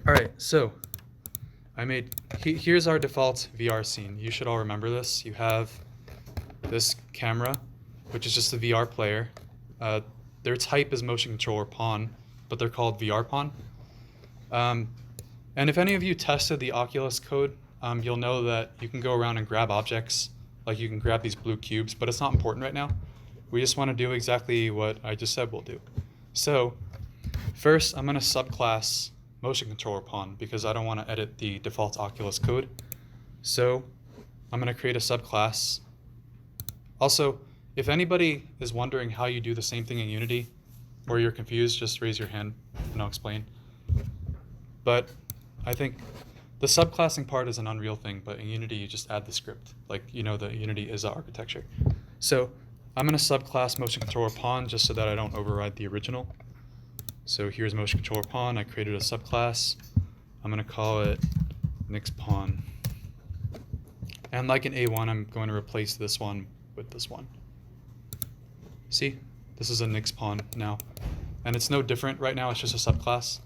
All right, so here's our default VR scene. You should all remember this. You have this camera, which is just a VR player. Their type is motion controller pawn, but they're called VR pawn. And if any of you tested the Oculus code, you'll know that you can go around and grab objects, like you can grab these blue cubes, but it's not important right now. We just want to do exactly what I just said we'll do. So first, I'm going to subclass motion controller pawn because I don't want to edit the default Oculus code. So I'm going to create a subclass. Also, if anybody is wondering how you do the same thing in Unity, or you're confused, just raise your hand and I'll explain. But I think the subclassing part is an Unreal thing, but in Unity you just add the script. Like, you know that Unity is the architecture. So I'm going to subclass motion controller pawn just so that I don't override the original. So here's motion controller pawn. I created a subclass. I'm going to call it Nix pawn. And like in A1, I'm going to replace this one with this one. See, this is a Nix pawn now. And it's no different right now, it's just a subclass.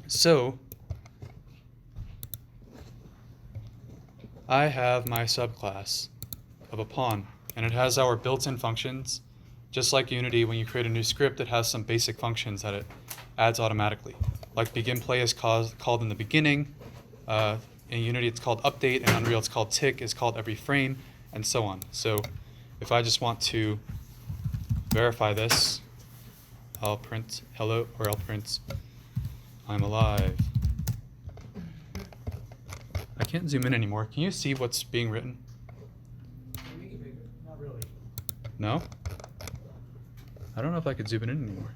So I have my subclass of a pawn, and it has our built-in functions. Just like Unity, when you create a new script, it has some basic functions that it adds automatically. Like begin play is called in the beginning. In Unity, it's called update. In Unreal, it's called tick. It's called every frame, and so on. So if I just want to verify this, I'll print hello, or I'll print I'm alive. I can't zoom in anymore. Can you see what's being written? Make it bigger. Not really. No? I don't know if I could zoom it in anymore.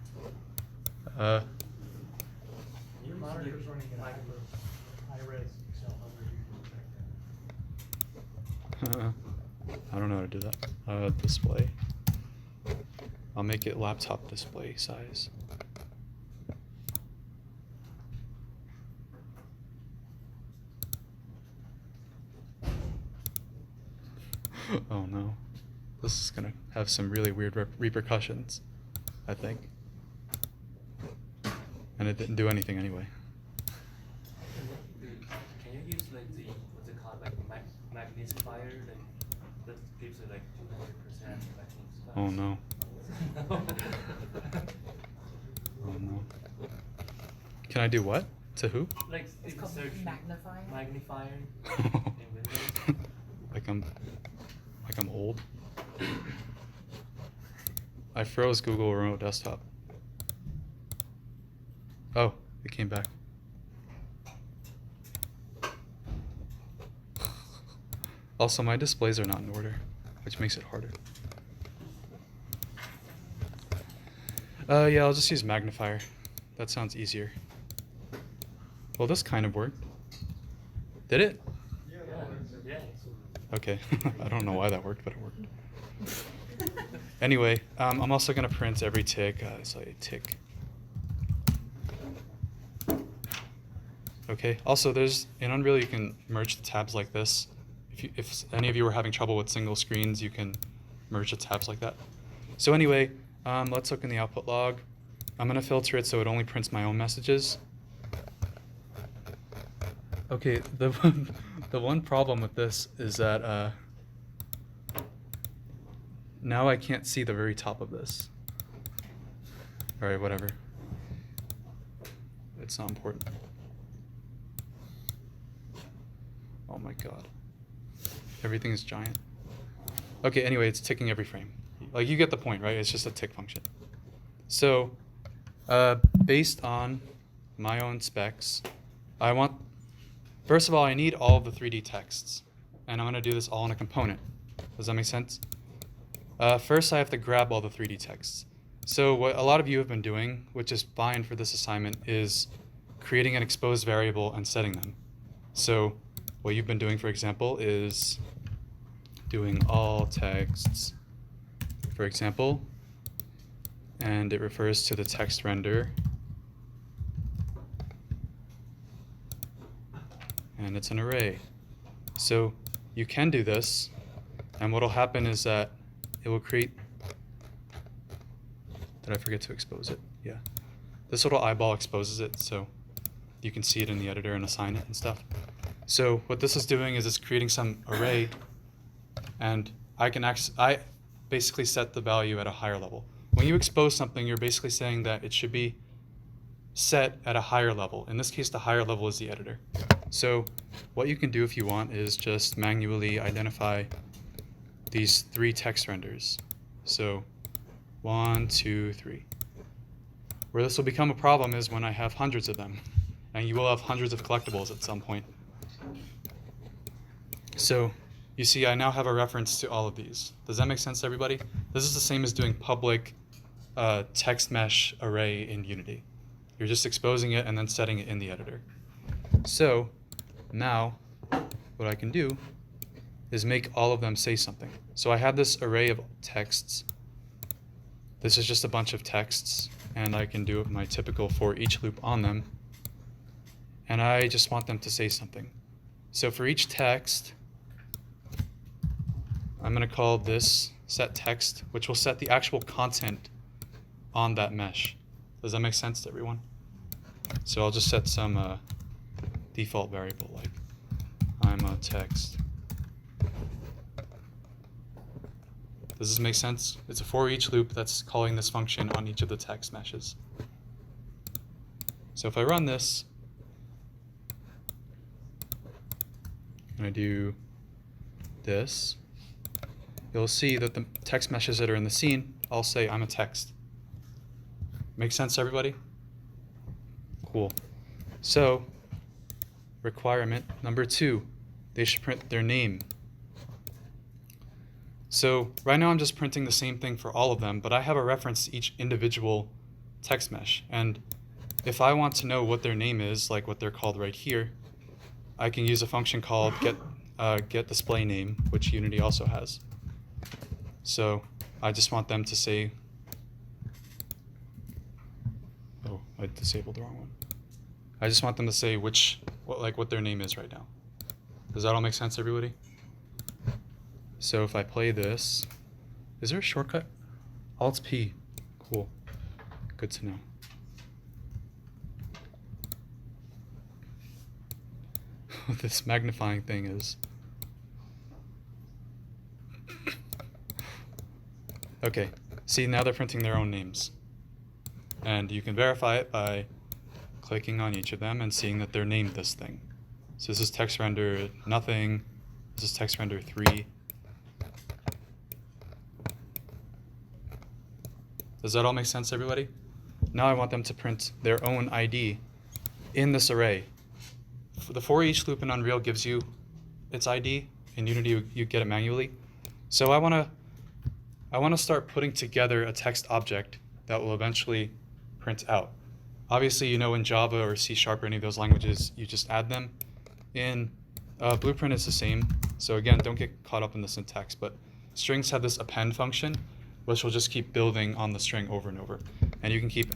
Your monitor's running at high-res Excel. I don't know how to do that. Display. I'll make it laptop display size. Oh no. This is gonna have some really weird repercussions, I think. And it didn't do anything anyway. Can you use like the what's it called, like magnifier that gives it like 200% magnifier? Oh no. Oh no. Can I do what? To who? Like It's called search magnifier. magnifier in Windows. Like I'm old. I froze Google Remote Desktop. Oh, it came back. Also, my displays are not in order, which makes it harder. Yeah, I'll just use magnifier. That sounds easier. Well, this kind of worked. Did it? Yeah. Okay. I don't know why that worked, but it worked. Anyway, I'm also going to print every tick. So a tick. Okay. Also, in Unreal, you can merge the tabs like this. If any of you are having trouble with single screens, you can merge the tabs like that. So anyway, let's look in the output log. I'm going to filter it so it only prints my own messages. Okay, the one problem with this is that now I can't see the very top of this. All right, whatever. It's not important. Oh my god. Everything is giant. Okay, anyway, it's ticking every frame. Like, you get the point, right? It's just a tick function. So, based on my own specs, first of all, I need all of the 3D texts. And I'm going to do this all in a component. Does that make sense? First, I have to grab all the 3D texts. So what a lot of you have been doing, which is fine for this assignment, is creating an exposed variable and setting them. So what you've been doing, for example, is doing all texts, for example, and it refers to the text render. And it's an array. So you can do this, and what'll happen is that it will create, did I forget to expose it? Yeah. This little eyeball exposes it, so you can see it in the editor and assign it and stuff. So what this is doing is it's creating some array, and I basically set the value at a higher level. When you expose something, you're basically saying that it should be set at a higher level. In this case, the higher level is the editor. So what you can do if you want is just manually identify these 3 text renders. So 1, 2, 3. Where this will become a problem is when I have hundreds of them, and you will have hundreds of collectibles at some point. So you see I now have a reference to all of these. Does that make sense to everybody? This is the same as doing public text mesh array in Unity. You're just exposing it and then setting it in the editor. So now what I can do is make all of them say something. So I have this array of texts. This is just a bunch of texts, and I can do my typical for each loop on them. And I just want them to say something. So for each text, I'm going to call this set text, which will set the actual content on that mesh. Does that make sense to everyone? So I'll just set some default variable like I'm a text. Does this make sense? It's a for each loop that's calling this function on each of the text meshes. So if I run this, and I do this, you'll see that the text meshes that are in the scene all say I'm a text. Make sense to everybody? Cool. So requirement number 2, they should print their name. So right now I'm just printing the same thing for all of them, but I have a reference to each individual text mesh. And if I want to know what their name is, like what they're called right here, I can use a function called get display name, which Unity also has. So I just want them to say, oh, I disabled the wrong one. I just want them to say what their name is right now. Does that all make sense, everybody? So if I play this, is there a shortcut? Alt-P. Cool. Good to know. This magnifying thing is. Okay, see, now they're printing their own names. And you can verify it by clicking on each of them and seeing that they're named this thing. So this is text render nothing. This is text render 3. Does that all make sense, everybody? Now I want them to print their own ID in this array. The for each loop in Unreal gives you its ID. In Unity, you get it manually. So I want to start putting together a text object that will eventually print out. Obviously, you know in Java or C# or any of those languages, you just add them. In Blueprint, it's the same. So again, don't get caught up in the syntax, but strings have this append function, which will just keep building on the string over and over. And you can keep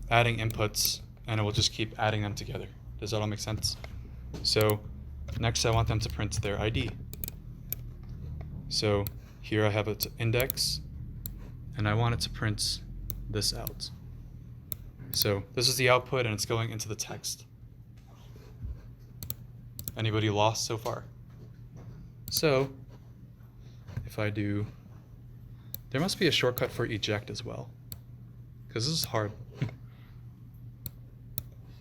adding inputs, and it will just keep adding them together. Does that all make sense? So next, I want them to print their ID. So here I have its index, and I want it to print this out. So this is the output, and it's going into the text. Anybody lost so far? So if I do, there must be a shortcut for eject as well, because this is hard.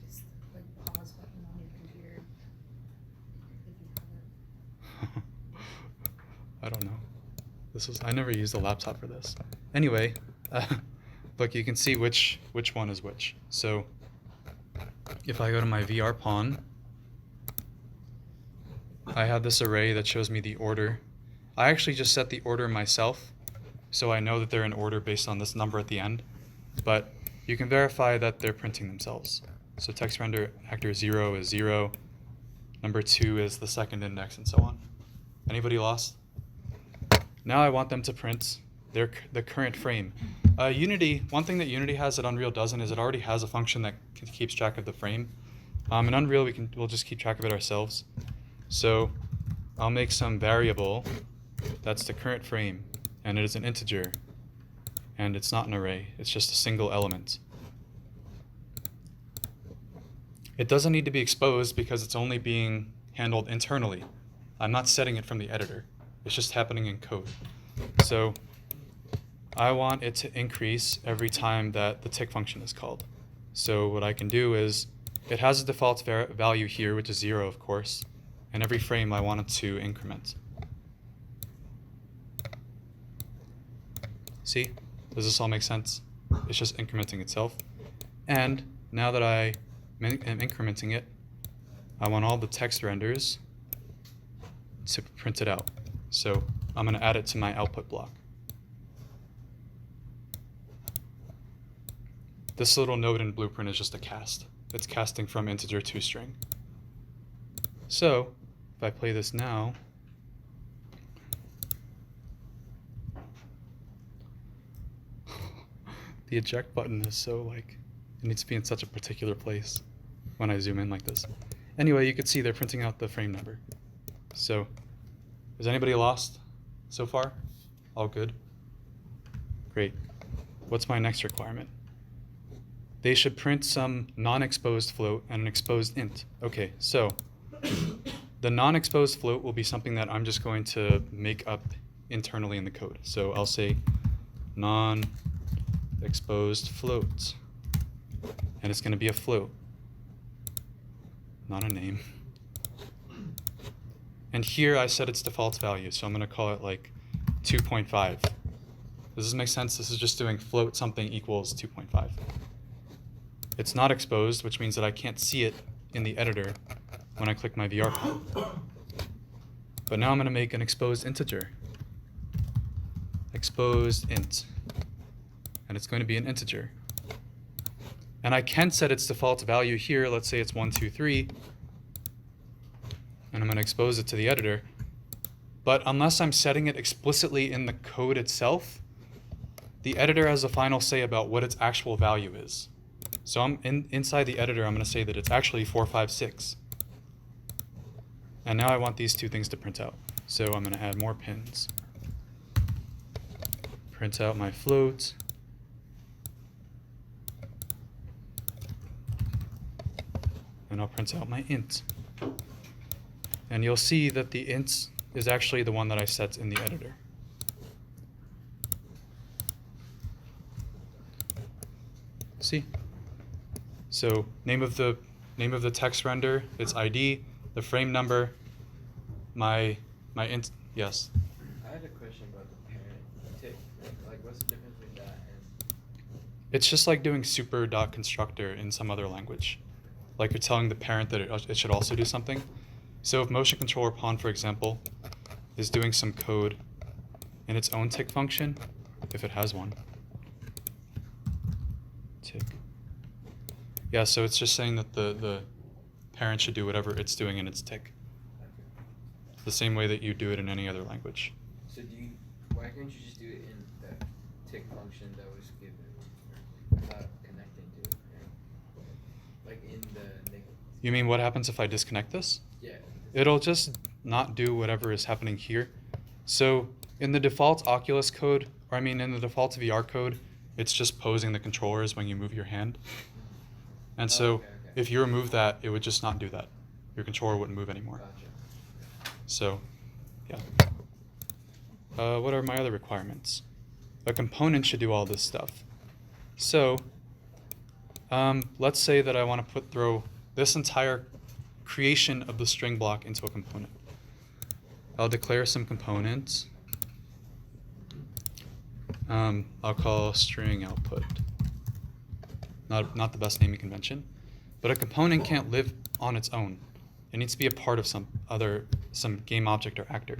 Just like pause button on your computer if you have it. I don't know. I never used a laptop for this. Anyway, look, you can see which one is which. So if I go to my VR pawn, I have this array that shows me the order. I actually just set the order myself, so I know that they're in order based on this number at the end. But you can verify that they're printing themselves. So text render actor 0 is 0, number 2 is the second index, and so on. Anybody lost? Now I want them to print the current frame. Unity, one thing that Unity has that Unreal doesn't is it already has a function that keeps track of the frame. In Unreal, we'll just keep track of it ourselves. So I'll make some variable that's the current frame, and it is an integer, and it's not an array, it's just a single element. It doesn't need to be exposed because it's only being handled internally. I'm not setting it from the editor. It's just happening in code. So I want it to increase every time that the tick function is called. So what I can do is, it has a default value here, which is 0, of course, and every frame I want it to increment. See? Does this all make sense? It's just incrementing itself. And now that I am incrementing it, I want all the text renders to print it out. So I'm going to add it to my output block. This little node in Blueprint is just a cast. It's casting from integer to string. So if I play this now, the eject button is so like, it needs to be in such a particular place when I zoom in like this. Anyway, you can see they're printing out the frame number. So is anybody lost so far? All good? Great. What's my next requirement? They should print some non-exposed float and an exposed int. Okay, so the non-exposed float will be something that I'm just going to make up internally in the code. So I'll say non-exposed float, and it's going to be a float, not a name. And here I set its default value, so I'm going to call it like 2.5. Does this make sense? This is just doing float something equals 2.5. It's not exposed, which means that I can't see it in the editor when I click my VR code. But now I'm going to make an exposed integer. Exposed int. And it's going to be an integer. And I can set its default value here. Let's say it's 1, 2, 3. And I'm going to expose it to the editor. But unless I'm setting it explicitly in the code itself, the editor has a final say about what its actual value is. So inside the editor, I'm going to say that it's actually 4, 5, 6. And now I want these two things to print out. So I'm going to add more pins. Print out my float. And I'll print out my int. And you'll see that the int is actually the one that I set in the editor. See? So name of the text render, its ID, the frame number, my int. Yes. I had a question about the parent tick. Like, what's the difference between that and? It's just like doing super.constructor in some other language. Like you're telling the parent that it should also do something. So if motion controller pawn, for example, is doing some code in its own tick function, if it has one. Tick. Yeah, so it's just saying that the parent should do whatever it's doing in its tick. The same way that you do it in any other language. So why can't you just do it in the tick function that was given without connecting to it? Right? Like in the You mean what happens if I disconnect this? Yeah. It'll just not do whatever is happening here. So in the default Oculus code, or I mean in the default VR code, it's just posing the controllers when you move your hand. And so okay. if you remove that, it would just not do that. Your controller wouldn't move anymore. Gotcha. So, yeah. What are my other requirements? A component should do all this stuff. So, let's say that I want to throw this entire creation of the string block into a component. I'll declare some components. I'll call string output. Not the best naming convention, but a component can't live on its own. It needs to be a part of some game object or actor.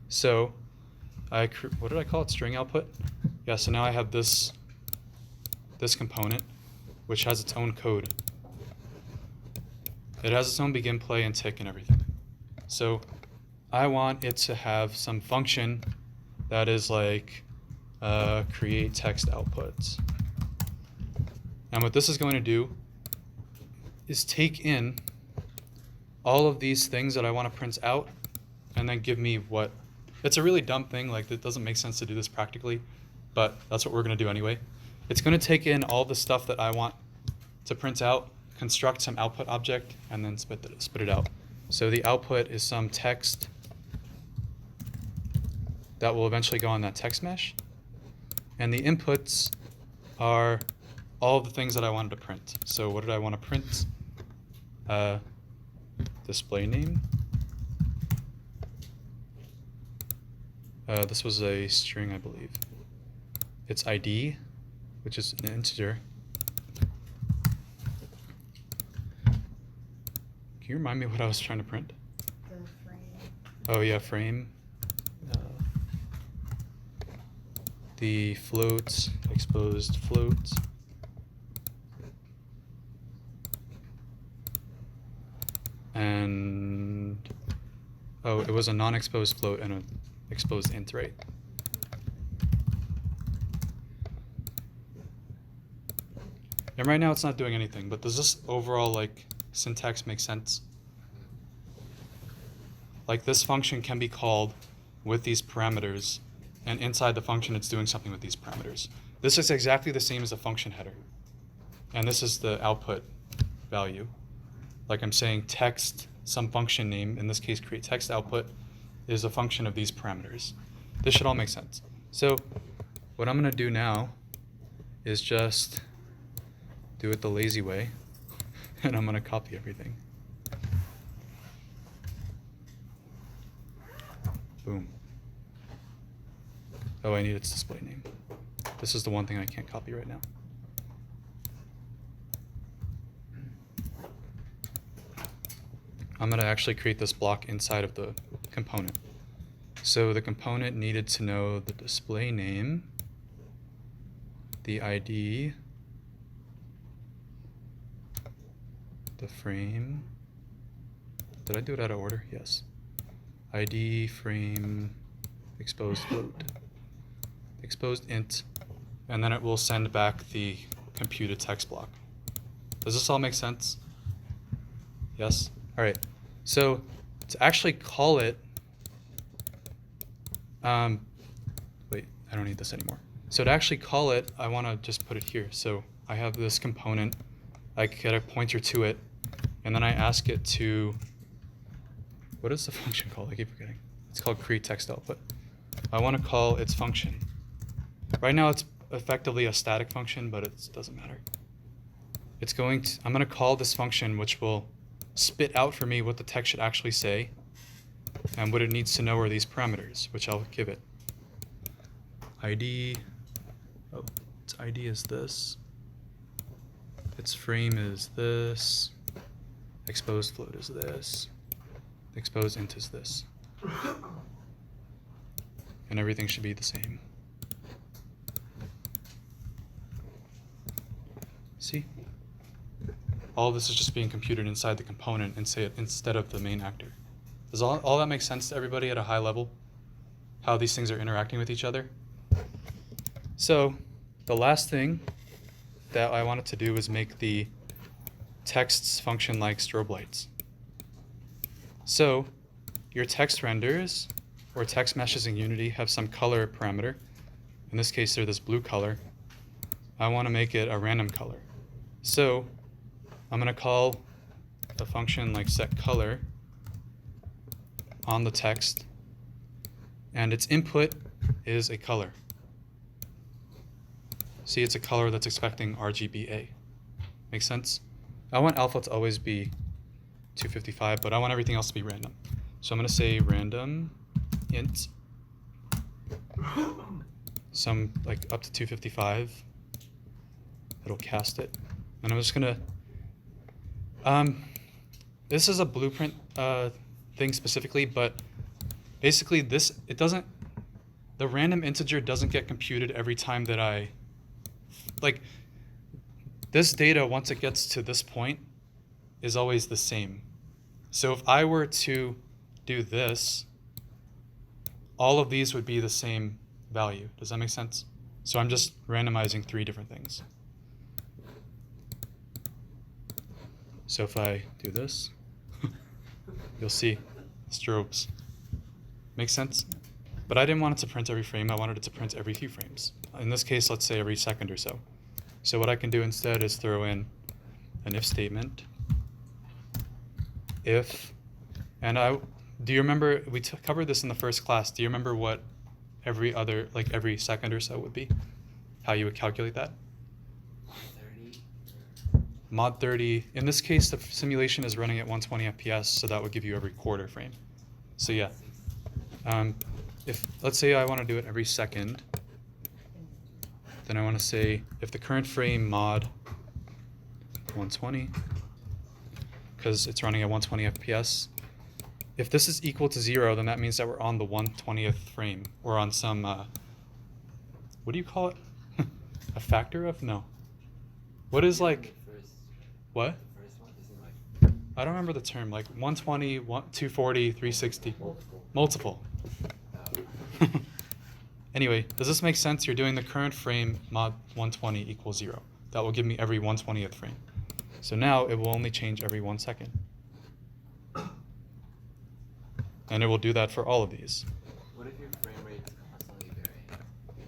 So what did I call it? String output? Yeah, so now I have this component, which has its own code. It has its own begin, play, and tick and everything. So I want it to have some function that is like create text outputs. And what this is going to do is take in all of these things that I want to print out and then give me what. It's a really dumb thing, like it doesn't make sense to do this practically, but that's what we're going to do anyway. It's going to take in all the stuff that I want to print out construct some output object and then spit it out. So the output is some text that will eventually go on that text mesh. And the inputs are all of the things that I wanted to print. So what did I want to print? Display name. This was a string, I believe. It's ID, which is an integer. Can you remind me what I was trying to print? The frame. Oh yeah, frame. The floats, exposed floats. And oh, it was a non-exposed float and an exposed int, right? And right now it's not doing anything, but does this overall like syntax make sense? Like this function can be called with these parameters, and inside the function it's doing something with these parameters. This is exactly the same as a function header. And this is the output value. Like I'm saying text, some function name, in this case create text output, is a function of these parameters. This should all make sense. So what I'm going to do now is just do it the lazy way, and I'm going to copy everything. Boom. Oh, I need its display name. This is the one thing I can't copy right now. I'm going to actually create this block inside of the component. So the component needed to know the display name, the ID, the frame. Did I do it out of order? Yes. ID, frame, exposed float, exposed int, and then it will send back the computed text block. Does this all make sense? Yes? All right. So to actually call it, wait, I don't need this anymore. So to actually call it, I want to just put it here. So I have this component, I get a pointer to it, and then I ask it to, what is the function called? I keep forgetting. It's called create text output. I want to call its function. Right now it's effectively a static function, but it doesn't matter. It's going to, I'm going to call this function, which will spit out for me what the text should actually say, and what it needs to know are these parameters, which I'll give it. ID, oh, its ID is this. Its frame is this. Exposed float is this. Exposed int is this. And everything should be the same. See? All this is just being computed inside the component and say it instead of the main actor. Does all that make sense to everybody at a high level? How these things are interacting with each other? So the last thing that I wanted to do is make the texts function like strobe lights. So your text renders or text meshes in Unity have some color parameter. In this case, they're this blue color. I want to make it a random color. So I'm going to call a function like setColor on the text, and its input is a color. See, it's a color that's expecting RGBA. Make sense? I want alpha to always be 255, but I want everything else to be random. So I'm going to say random int, some like up to 255. It'll cast it, and I'm just going to this is a blueprint thing specifically, but basically the random integer doesn't get computed every time that I, like, this data, once it gets to this point, is always the same. So if I were to do this, all of these would be the same value. Does that make sense? So I'm just randomizing 3 different things. So if I do this, you'll see strobes. Make sense? But I didn't want it to print every frame. I wanted it to print every few frames. In this case, let's say every second or so. So what I can do instead is throw in an if statement. If, and do you remember, we covered this in the first class, do you remember what every second or so would be? How you would calculate that? 30. Mod 30, in this case, the simulation is running at 120 FPS, so that would give you every quarter frame. So yeah, if, let's say I want to do it every second, then I want to say if the current frame mod 120, because it's running at 120 FPS, if this is equal to 0, then that means that we're on the 120th frame, or on some, what do you call it? A factor of? No. What is like, what? The first one isn't like I don't remember the term, like 120, 240, 360. Multiple. Anyway, does this make sense? You're doing the current frame mod 120 equals 0. That will give me every 120th frame. So now it will only change every 1 second. And it will do that for all of these. What if your frame rate is constantly varying?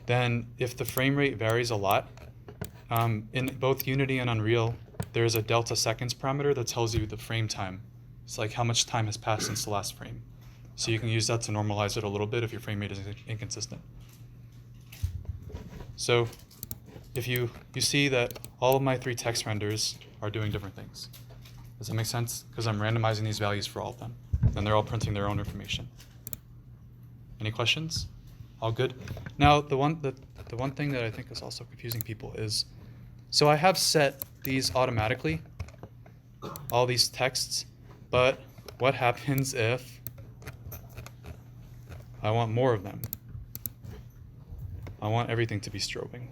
Then if the frame rate varies a lot, in both Unity and Unreal, there's a delta seconds parameter that tells you the frame time. It's like how much time has passed since the last frame. So you can use that to normalize it a little bit if your frame rate is inconsistent. So if you see that all of my 3 text renders are doing different things. Does that make sense? Because I'm randomizing these values for all of them. Then they're all printing their own information. Any questions? All good? Now the one thing that I think is also confusing people is, so I have set these automatically, all these texts, but what happens if I want more of them? I want everything to be strobing.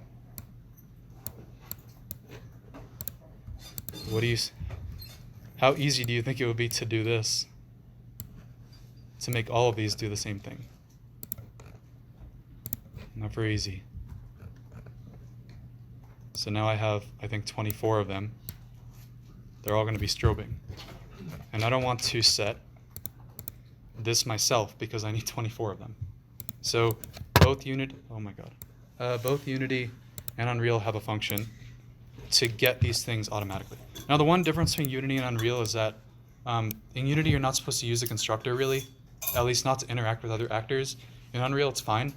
How easy do you think it would be to do this? To make all of these do the same thing? Not very easy. So now I have, I think, 24 of them. They're all going to be strobing. And I don't want to set this myself because I need 24 of them. So both Unity and Unreal have a function to get these things automatically. Now the one difference between Unity and Unreal is that in Unity you're not supposed to use a constructor really, at least not to interact with other actors. In Unreal it's fine.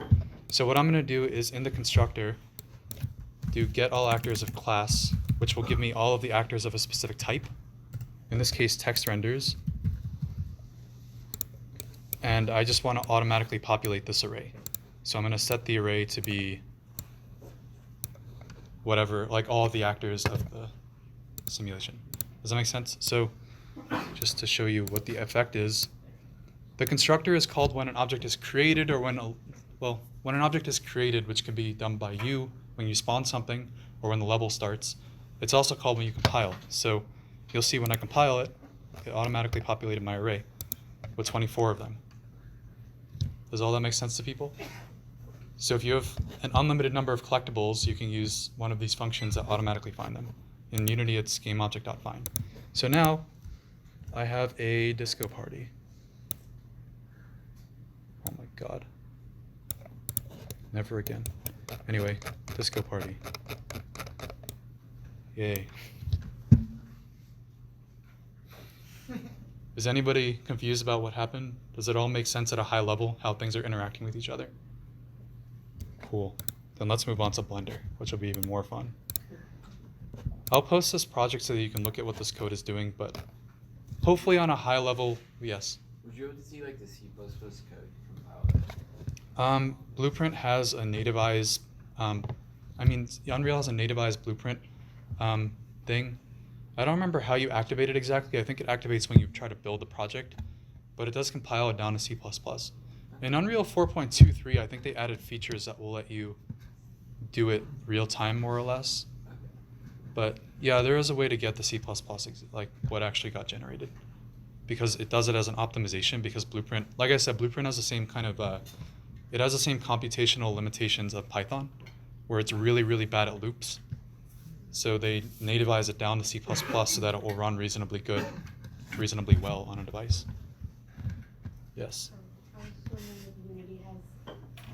So what I'm going to do is in the constructor do get all actors of class, which will give me all of the actors of a specific type. In this case, text renders. And I just want to automatically populate this array. So I'm going to set the array to be whatever, like all of the actors of the simulation. Does that make sense? So just to show you what the effect is, the constructor is called when an object is created, or when an object is created, which can be done by you when you spawn something or when the level starts. It's also called when you compile. So you'll see when I compile it, it automatically populated my array with 24 of them. Does all that make sense to people? So if you have an unlimited number of collectibles, you can use one of these functions that automatically find them. In Unity, it's gameObject.find. So now I have a disco party. Oh my god. Never again. Anyway, disco party. Yay. Is anybody confused about what happened? Does it all make sense at a high level, how things are interacting with each other? Cool. Then let's move on to Blender, which will be even more fun. I'll post this project so that you can look at what this code is doing, but hopefully on a high level, yes. Would you be able to see like the C++ code compiled? Blueprint has a nativized, Unreal has a nativized Blueprint thing. I don't remember how you activate it exactly. I think it activates when you try to build the project, but it does compile it down to C++. In Unreal 4.23, I think they added features that will let you do it real time, more or less. But yeah, there is a way to get the C++, like what actually got generated, because it does it as an optimization, because Blueprint, like I said, Blueprint has the same kind of, it has the same computational limitations of Python, where it's really, really bad at loops. So they nativize it down to C++ so that it will run reasonably well on a device. Yes? I was just wondering if Unity has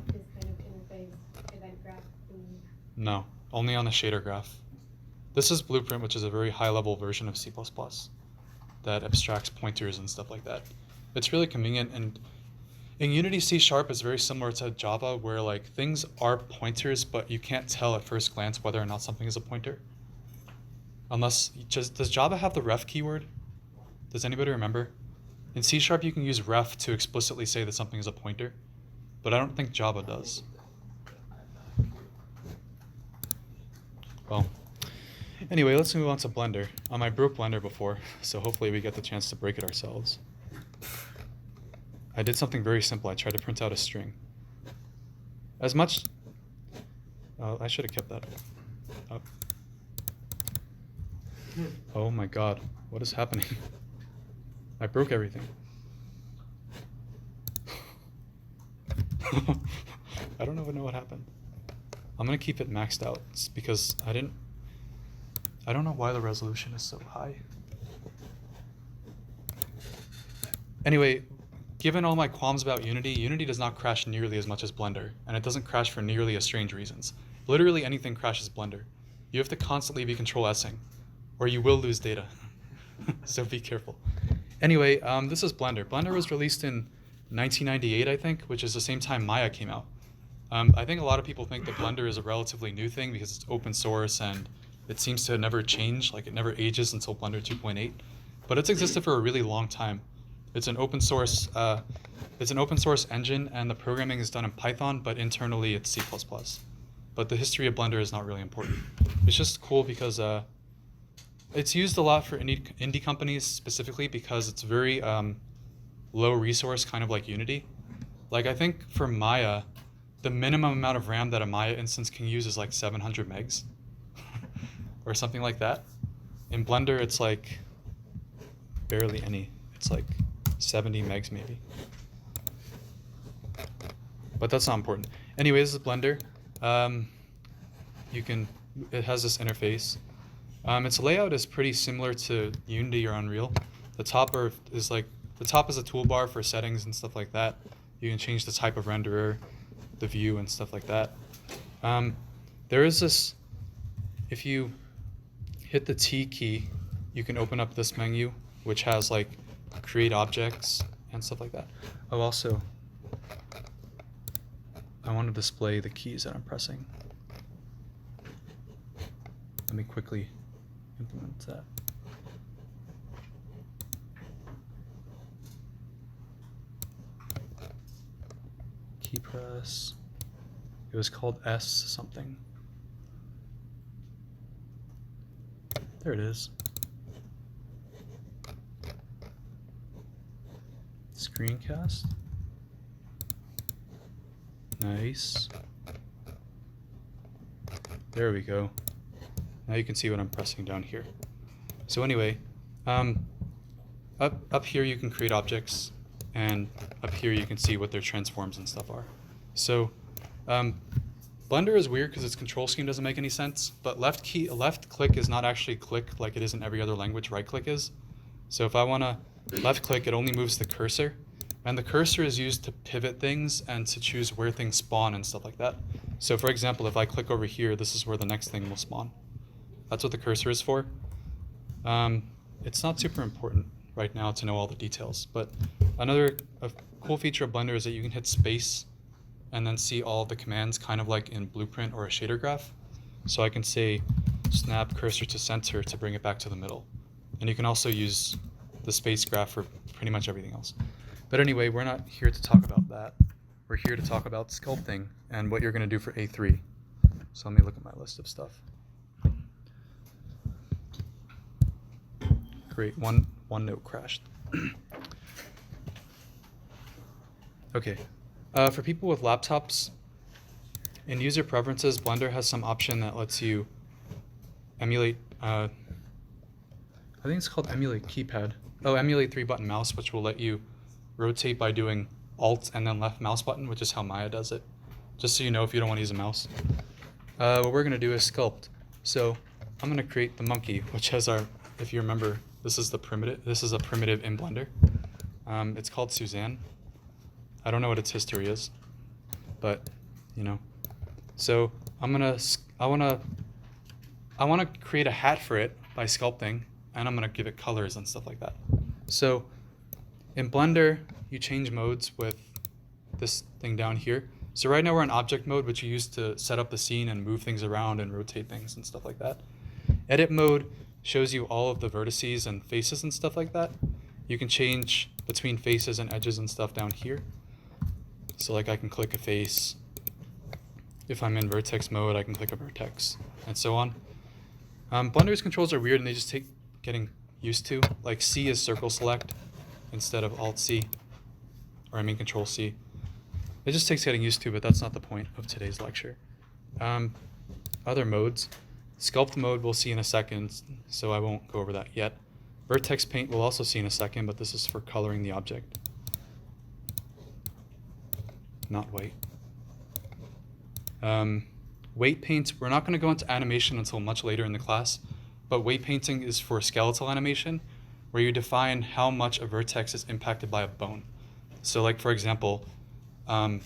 this kind of interface, event graph thing. No, only on the shader graph. this is Blueprint, which is a very high-level version of C++ that abstracts pointers and stuff like that. It's really convenient, and in Unity, C# is very similar to Java, where like things are pointers, but you can't tell at first glance whether or not something is a pointer. Unless, does Java have the ref keyword? Does anybody remember? In C# you can use ref to explicitly say that something is a pointer, but I don't think Java does. Well, anyway, let's move on to Blender. I broke Blender before, so hopefully we get the chance to break it ourselves. I did something very simple. I tried to print out a string. As much... I should have kept that up. Oh my god, what is happening? I broke everything. I don't even know what happened. I'm gonna keep it maxed out because I don't know why the resolution is so high. Anyway, given all my qualms about Unity, Unity does not crash nearly as much as Blender, and it doesn't crash for nearly as strange reasons. Literally anything crashes Blender. You have to constantly be Control-S-ing, or you will lose data. So be careful. Anyway, this is Blender. Blender was released in 1998, I think, which is the same time Maya came out. I think a lot of people think that Blender is a relatively new thing because it's open source and it seems to never change, like it never ages until Blender 2.8. But it's existed for a really long time. It's an open source engine, and the programming is done in Python, but internally it's C++. But the history of Blender is not really important. It's just cool because it's used a lot for indie companies specifically because it's very low resource, kind of like Unity. Like I think for Maya, the minimum amount of RAM that a Maya instance can use is like 700 megs or something like that. In Blender, it's like barely any. It's like 70 megs maybe. But that's not important. Anyway, this is Blender. It has this interface. Its layout is pretty similar to Unity or Unreal. The top is a toolbar for settings and stuff like that. You can change the type of renderer, the view, and stuff like that. There is this, if you hit the T key, you can open up this menu, which has like create objects and stuff like that. Oh, also, I want to display the keys that I'm pressing. Let me quickly implement that. Key press. It was called S something. There it is. Screencast. Nice. There we go. Now you can see what I'm pressing down here. So anyway, up here you can create objects, and up here you can see what their transforms and stuff are. So Blender is weird because its control scheme doesn't make any sense, but left click is not actually click like it is in every other language right click is. So if I want to left click, it only moves the cursor, and the cursor is used to pivot things and to choose where things spawn and stuff like that. So for example, if I click over here, this is where the next thing will spawn. That's what the cursor is for. It's not super important right now to know all the details, but a cool feature of Blender is that you can hit space and then see all the commands kind of like in Blueprint or a shader graph. So I can say snap cursor to center to bring it back to the middle. And you can also use the space graph for pretty much everything else. But anyway, we're not here to talk about that. We're here to talk about sculpting and what you're going to do for A3. So let me look at my list of stuff. Great, one note crashed. Okay, for people with laptops, in user preferences, Blender has some option that lets you emulate, I think it's called emulate keypad. Oh, emulate 3-button mouse, which will let you rotate by doing Alt and then left mouse button, which is how Maya does it. Just so you know if you don't want to use a mouse. What we're going to do is sculpt. So I'm going to create the monkey, which has our, if you remember, this is a primitive in Blender. It's called Suzanne. I don't know what its history is, but you know. So I want to I want to create a hat for it by sculpting, and I'm going to give it colors and stuff like that. So in Blender, you change modes with this thing down here. So right now we're in object mode, which you use to set up the scene and move things around and rotate things and stuff like that. Edit mode shows you all of the vertices and faces and stuff like that. You can change between faces and edges and stuff down here. So like I can click a face. If I'm in vertex mode, I can click a vertex, and so on. Blender's controls are weird and they just take getting used to. Like C is circle select instead of Alt C, or I mean Control C. It just takes getting used to, but that's not the point of today's lecture. Other modes. Sculpt mode we'll see in a second, so I won't go over that yet. Vertex paint we'll also see in a second, but this is for coloring the object. Not white. Weight paint, we're not going to go into animation until much later in the class, but weight painting is for skeletal animation, where you define how much a vertex is impacted by a bone. So like for example, a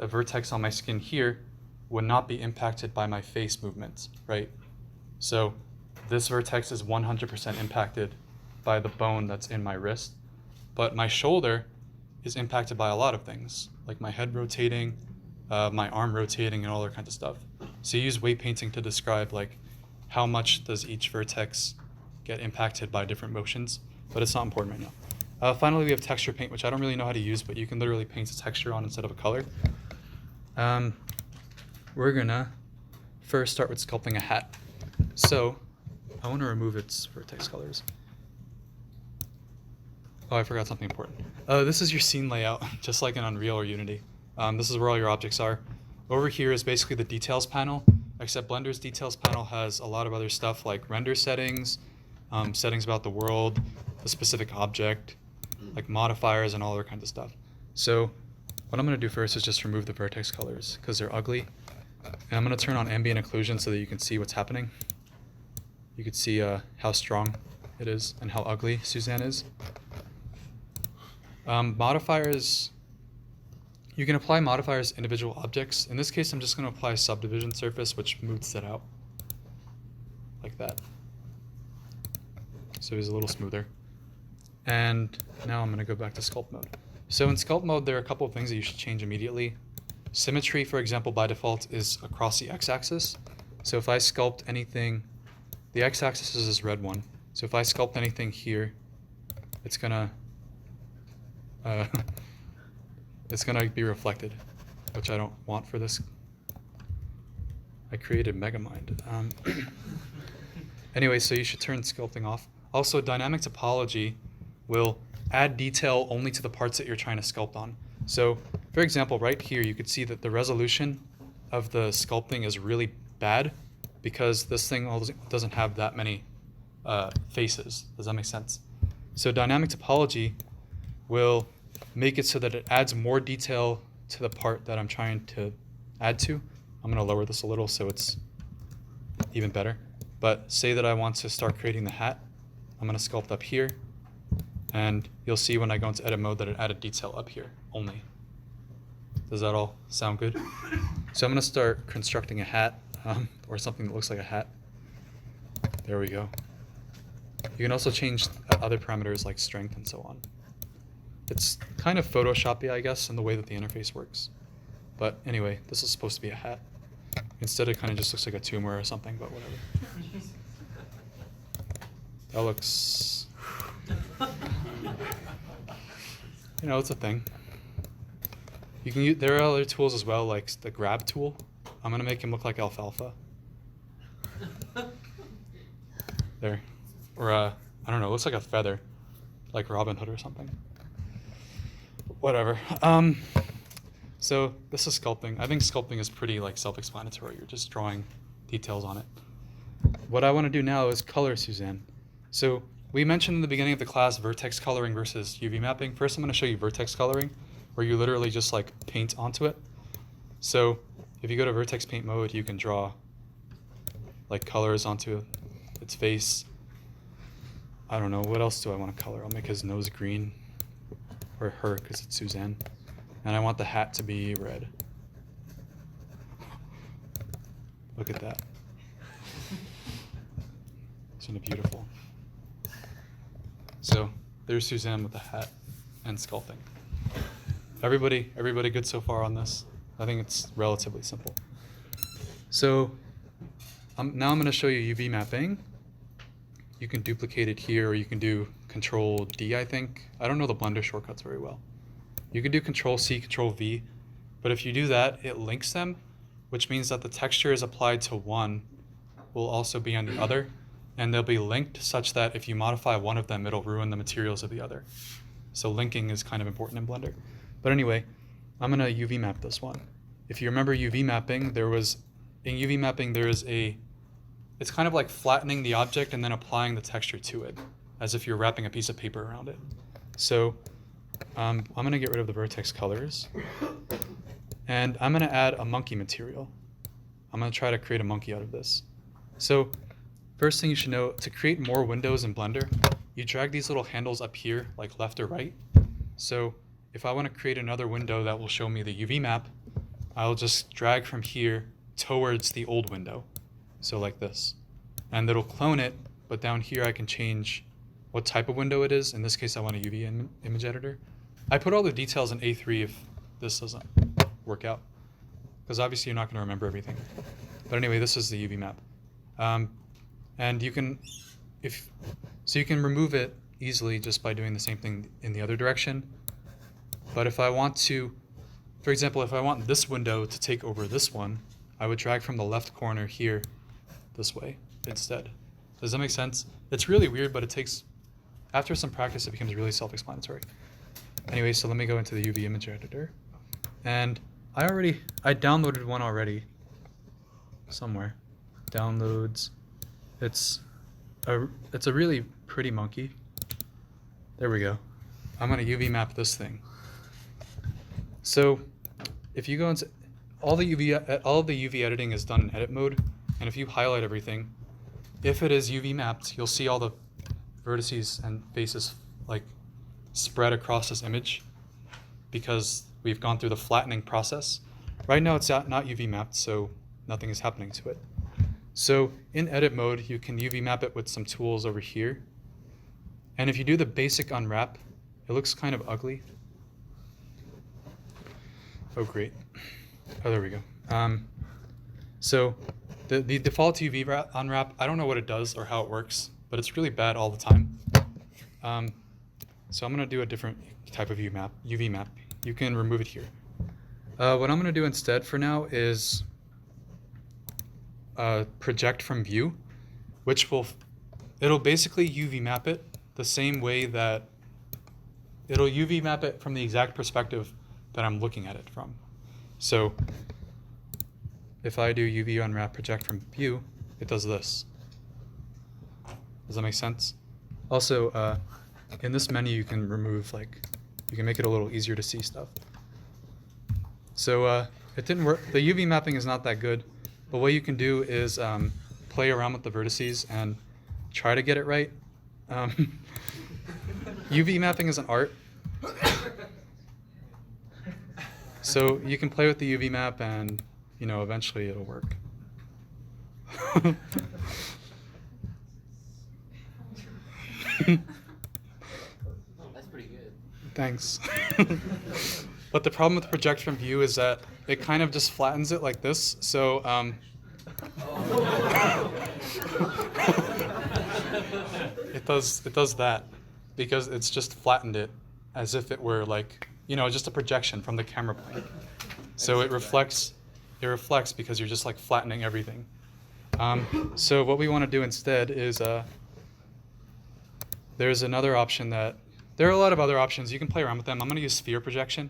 vertex on my skin here would not be impacted by my face movements, right? So this vertex is 100% impacted by the bone that's in my wrist, but my shoulder is impacted by a lot of things, like my head rotating, my arm rotating, and all that kinds of stuff. So you use weight painting to describe like how much does each vertex get impacted by different motions, but it's not important right now. Finally, we have texture paint, which I don't really know how to use, but you can literally paint a texture on instead of a color. We're gonna first start with sculpting a hat. So I want to remove its vertex colors. Oh, I forgot something important. This is your scene layout, just like in Unreal or Unity. This is where all your objects are. Over here is basically the details panel, except Blender's details panel has a lot of other stuff like render settings, settings about the world, the specific object, like modifiers and all other kinds of stuff. So what I'm going to do first is just remove the vertex colors because they're ugly. And I'm going to turn on ambient occlusion so that you can see what's happening. You can see how strong it is and how ugly Suzanne is. Modifiers, you can apply modifiers to individual objects. In this case, I'm just going to apply subdivision surface, which moves it out like that. So it's a little smoother. And now I'm going to go back to sculpt mode. So in sculpt mode, there are a couple of things that you should change immediately. Symmetry, for example, by default is across the x-axis. So if I sculpt anything, the x-axis is this red one. So if I sculpt anything here, it's gonna be reflected, which I don't want for this. I created Megamind. Anyway, so you should turn sculpting off. Also, dynamic topology will add detail only to the parts that you're trying to sculpt on. So, for example, right here, you could see that the resolution of the sculpting is really bad because this thing doesn't have that many faces. Does that make sense? So dynamic topology will make it so that it adds more detail to the part that I'm trying to add to. I'm going to lower this a little so it's even better. But say that I want to start creating the hat. I'm going to sculpt up here. And you'll see when I go into edit mode that it added detail up here only. Does that all sound good? So I'm going to start constructing a hat, or something that looks like a hat. There we go. You can also change other parameters like strength and so on. It's kind of Photoshoppy, I guess, in the way that the interface works. But anyway, this is supposed to be a hat. Instead, it kind of just looks like a tumor or something, but whatever. That looks... You know, it's a thing. You can use, there are other tools as well, like the grab tool. I'm gonna make him look like alfalfa. There, or I don't know, it looks like a feather, like Robin Hood or something. Whatever. So this is sculpting. I think sculpting is pretty like self-explanatory. You're just drawing details on it. What I want to do now is color Suzanne. So we mentioned in the beginning of the class vertex coloring versus UV mapping. First, I'm going to show you vertex coloring, where you literally just like paint onto it. So if you go to vertex paint mode, you can draw like colors onto its face. I don't know, what else do I want to color? I'll make his nose green, or her, because it's Suzanne. And I want the hat to be red. Look at that. Isn't it beautiful? So there's Suzanne with the hat and sculpting. Everybody good so far on this? I think it's relatively simple. So now I'm going to show you UV mapping. You can duplicate it here, or you can do Control D, I think. I don't know the Blender shortcuts very well. You can do Control C, Control V, but if you do that, it links them, which means that the texture is applied to one will also be on the other, and they'll be linked such that if you modify one of them, it'll ruin the materials of the other. So linking is kind of important in Blender. But anyway, I'm gonna UV map this one. If you remember UV mapping, it's kind of like flattening the object and then applying the texture to it, as if you're wrapping a piece of paper around it. So I'm gonna get rid of the vertex colors, and I'm gonna add a monkey material. I'm gonna try to create a monkey out of this. So first thing you should know, to create more windows in Blender, you drag these little handles up here, like left or right. So if I want to create another window that will show me the UV map, I'll just drag from here towards the old window. So like this. And it'll clone it, but down here I can change what type of window it is. In this case, I want a UV image editor. I put all the details in A3 if this doesn't work out, because obviously you're not going to remember everything. But anyway, this is the UV map. And you can remove it easily just by doing the same thing in the other direction. But if I want to, for example, if I want this window to take over this one, I would drag from the left corner here this way instead. Does that make sense? It's really weird, but after some practice, it becomes really self-explanatory. Anyway, so let me go into the UV image editor. And I downloaded one already somewhere. Downloads. It's a really pretty monkey. There we go. I'm gonna UV map this thing. So if you go into all of the UV editing is done in edit mode, and if you highlight everything, if it is UV mapped, you'll see all the vertices and faces like spread across this image because we've gone through the flattening process. Right now it's not UV mapped, so nothing is happening to it. So in edit mode, you can UV map it with some tools over here. And if you do the basic unwrap, it looks kind of ugly. Oh, great. Oh, there we go. So the default UV unwrap, I don't know what it does or how it works, but it's really bad all the time. So I'm going to do a different type of UV map. You can remove it here. What I'm going to do instead for now is project from view, which it'll basically UV map it the same way that it'll UV map it from the exact perspective that I'm looking at it from. So if I do UV unwrap project from view, it does this. Does that make sense? Also, in this menu, you can remove, you can make it a little easier to see stuff. So it didn't work. The UV mapping is not that good, but what you can do is play around with the vertices and try to get it right. UV mapping is an art. So you can play with the UV map and, eventually it'll work. That's pretty good. Thanks. But the problem with project from view is that it kind of just flattens it like this. So it does that because it's just flattened it as if it were just a projection from the camera plane. So it reflects because you're just flattening everything. So what we want to do instead is there's another option there are a lot of other options. You can play around with them. I'm going to use sphere projection,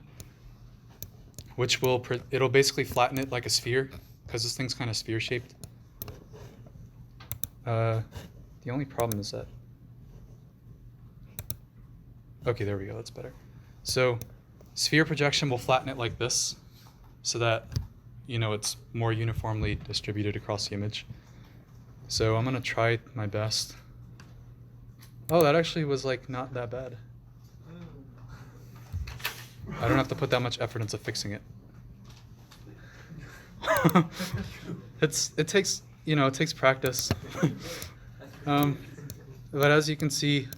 which it'll basically flatten it like a sphere because this thing's kind of sphere shaped. The only problem is that, okay, there we go, that's better. So sphere projection will flatten it like this so that, it's more uniformly distributed across the image. So I'm going to try my best. Oh, that actually was not that bad. I don't have to put that much effort into fixing it. It takes practice. That's But as you can see,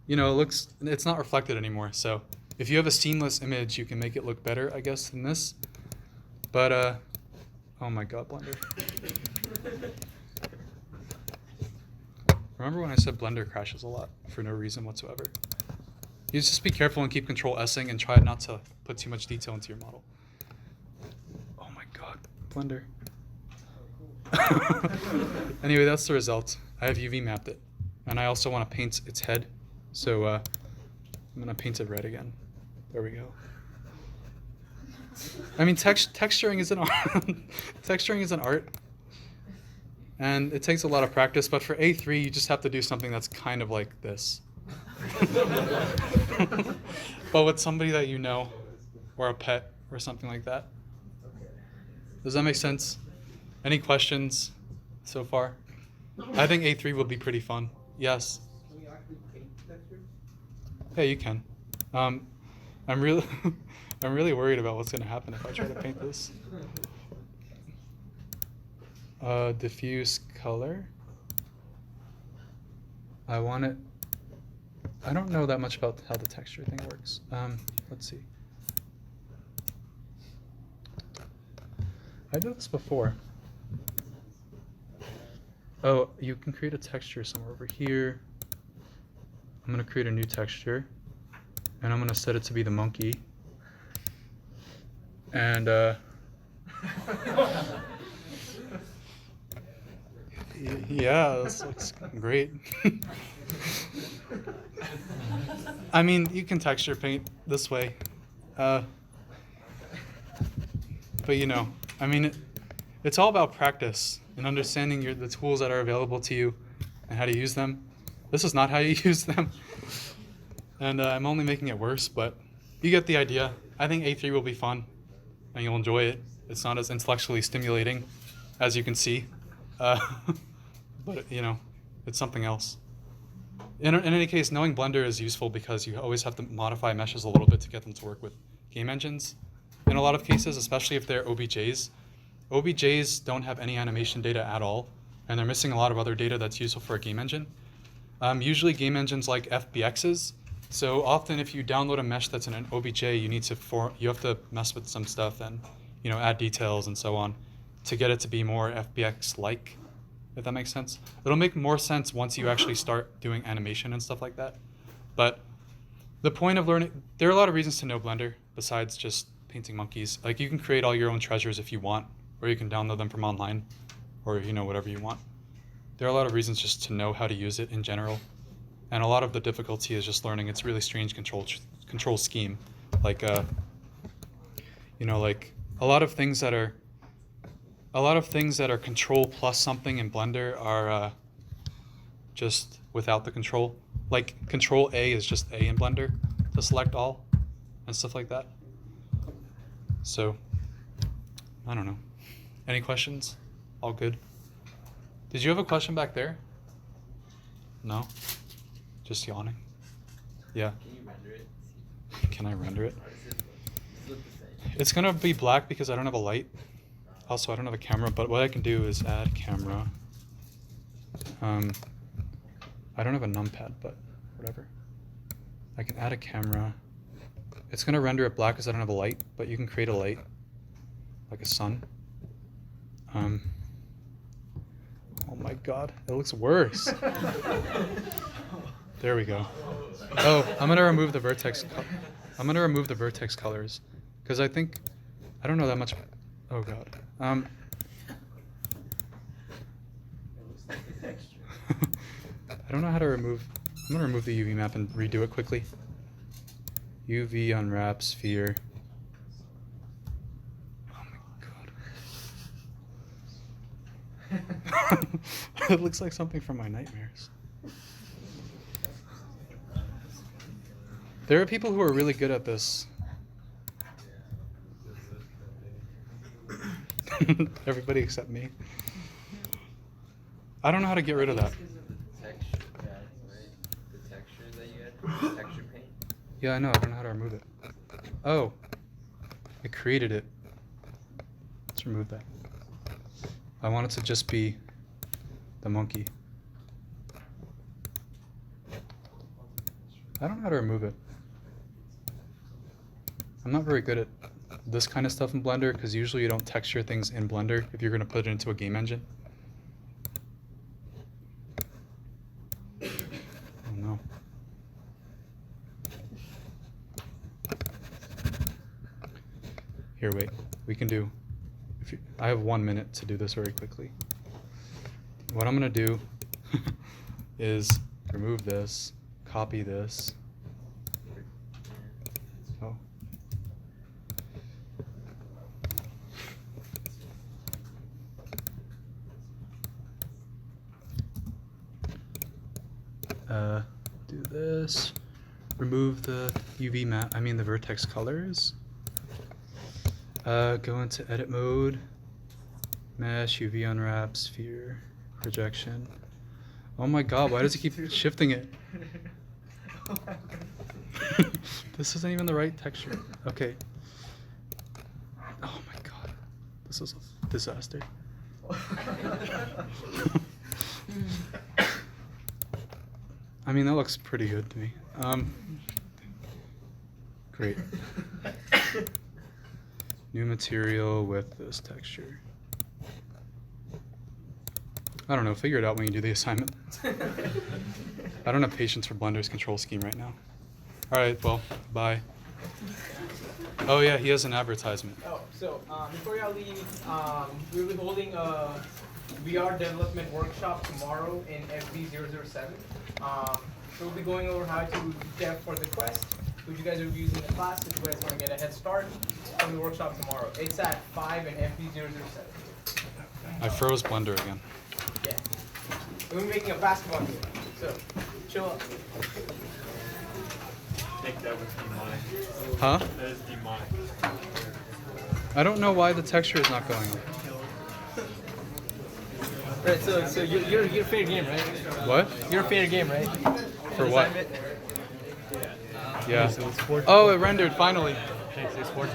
you know, it's not reflected anymore. So if you have a seamless image, you can make it look better, I guess, than this. But, oh my God, Blender. Remember when I said Blender crashes a lot for no reason whatsoever? You just be careful and keep Control S-ing and try not to put too much detail into your model. Oh my God, Blender. Anyway, that's the result. I have UV mapped it. And I also want to paint its head. So I'm going to paint it red again. There we go. I mean, texturing is an art. Texturing is an art. And it takes a lot of practice, but for A3, you just have to do something that's kind of like this. But with somebody that you know, or a pet, or something like that. Does that make sense? Any questions so far? I think A3 will be pretty fun. Yes. Can you actually paint textures? Yeah, you can. I'm really, I'm really worried about what's gonna happen if I try to paint this. Diffuse color. I want it. I don't know that much about how the texture thing works. Let's see. I did this before. Oh, you can create a texture somewhere over here. I'm gonna create a new texture, and I'm gonna set it to be the monkey. And yeah, this looks great. I mean, you can texture paint this way, but you know, I mean, it's all about practice and understanding the tools that are available to you and how to use them. This is not how you use them, and I'm only making it worse, but you get the idea. I think A3 will be fun, and you'll enjoy it. It's not as intellectually stimulating, as you can see, but you know, it's something else. In any case, knowing Blender is useful because you always have to modify meshes a little bit to get them to work with game engines. In a lot of cases, especially if they're OBJs, OBJs don't have any animation data at all, and they're missing a lot of other data that's useful for a game engine. Usually game engines like FBXs, so often if you download a mesh that's in an OBJ, you have to mess with some stuff and add details and so on to get it to be more FBX-like, if that makes sense. It'll make more sense once you actually start doing animation and stuff like that. But the point of learning, there are a lot of reasons to know Blender besides just painting monkeys. Like, you can create all your own treasures if you want, or you can download them from online, or whatever you want. There are a lot of reasons just to know how to use it in general. And a lot of the difficulty is just learning its really strange control scheme. Like, like a lot of things that are control plus something in Blender are just without the control. Like, control A is just A in Blender to select all and stuff like that. So, I don't know. Any questions? All good? Did you have a question back there? No? Just yawning? Yeah. Can you render it? Can I render it? Or does it look the same? It's gonna be black because I don't have a light. Also, I don't have a camera, but what I can do is add camera. I don't have a numpad, but whatever. I can add a camera. It's gonna render it black because I don't have a light, but you can create a light, like a sun. Oh my God, it looks worse. There we go. Oh, I'm gonna remove the vertex. I'm gonna remove the vertex colors because I don't know that much. Oh God. It looks like the texture. I don't know how to remove. I'm gonna remove the UV map and redo it quickly. UV unwrap sphere. Oh my God. It looks like something from my nightmares. There are people who are really good at this. Everybody except me. I don't know how to get rid of that. It's because of the texture, right? The texture that you had, texture paint. Yeah, I know. I don't know how to remove it. Oh, I created it. Let's remove that. I want it to just be the monkey. I don't know how to remove it. I'm not very good at this kind of stuff in Blender because usually you don't texture things in Blender if you're going to put it into a game engine. Oh no. Here, wait. We can do. I have 1 minute to do this very quickly. What I'm going to do is remove this, copy this. Oh. Do this. Remove the UV matte, the vertex colors. Go into edit mode. Mesh, UV unwrap, sphere, projection. Oh my god, why does it keep shifting it? This isn't even the right texture. Okay. Oh my god. This is a disaster. That looks pretty good to me. Great. New material with this texture. I don't know, figure it out when you do the assignment. I don't have patience for Blender's control scheme right now. Alright, well, bye. Oh yeah, he has an advertisement. Oh, so before y'all leave, we'll be holding a VR development workshop tomorrow in FB007. So we'll be going over how to dev for the Quest, which you guys will be using in the class if you guys want to get a head start on the workshop tomorrow. It's at 5 in FB007. I froze Blender again. Yeah. We're making a basketball game, so chill up. I think that was demonic. Huh? That is demonic. I don't know why the texture is not going on. Right, so you're fair game, right? What? You're fair game, right? For what? Assignment? Yeah. Oh, it rendered finally. Okay, so sports.